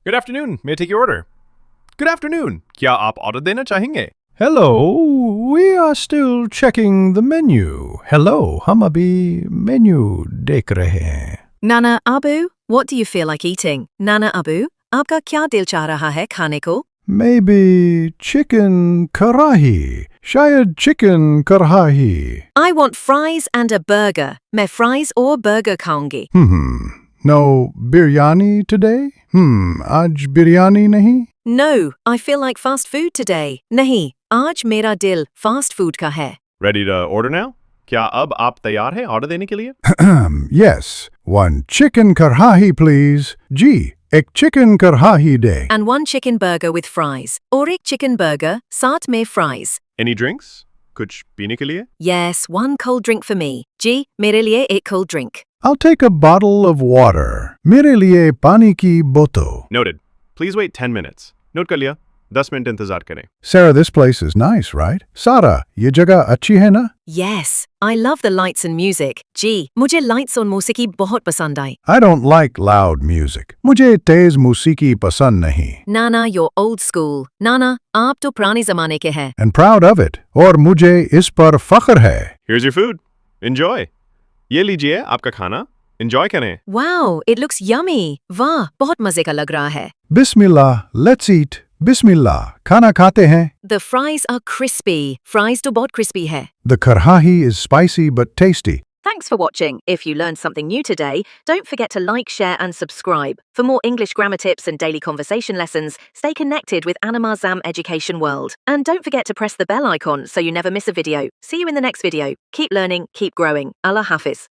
Good afternoon. May I take your order? Good afternoon. क्या आप order देना चाहेंगे? Hello, we are still checking the menu. Hello, हम अभी menu देख रहे हैं. Nana Abu, what do you feel like eating? Nana Abu, आपका क्या दिल चाह रहा है खाने को? Maybe chicken karahi. शायद chicken karahi. I want fries and a burger. मैं fries और burger खाऊंगी. No biryani today? आज biryani नहीं? No, I feel like fast food today. नहीं, आज मेरा दिल fast food का है. Ready to order now? क्या अब आप तैयार हैं ऑर्डर देने के लिए? Yes, one chicken karahi please. जी, एक chicken karahi they. And one chicken burger with fries. और एक chicken burger, साथ में fries. Any drinks? कुछ पीने के लिए? Yes, one cold drink for me. जी, मेरे लिए एक cold drink. I'll take a bottle of water. मेरे लिए पानी की बोतल. Noted. Please wait 10 minutes. Note कर लिया. 10 मिनट इंतजार करें. Sarah, this place is nice, right? Sara, ये जगह अच्छी है ना? Yes, I love the lights and music. जी, मुझे lights और मौसीकी बहुत पसंद आई. I don't like loud music. मुझे तेज मौसीकी पसंद नहीं. Nana, you're old school. Nana, आप तो पुराने जमाने के हैं. And proud of it. और मुझे इस पर फख्र है. Here's your food. Enjoy. ये लीजिए आपका खाना. Enjoy करें. Wow, it looks yummy. वाह, बहुत मजे का लग रहा है. Bismillah, let's eat. Bismillah, खाना खाते हैं. The fries are crispy. Fries तो बहुत crispy है. The karahi is spicy but tasty. Thanks for watching. If you learned something new today, don't forget to like, share and subscribe. For more English grammar tips and daily conversation lessons, stay connected with Anamar Zam Education World. And don't forget to press the bell icon so you never miss a video. See you in the next video. Keep learning, keep growing. Allah Hafiz.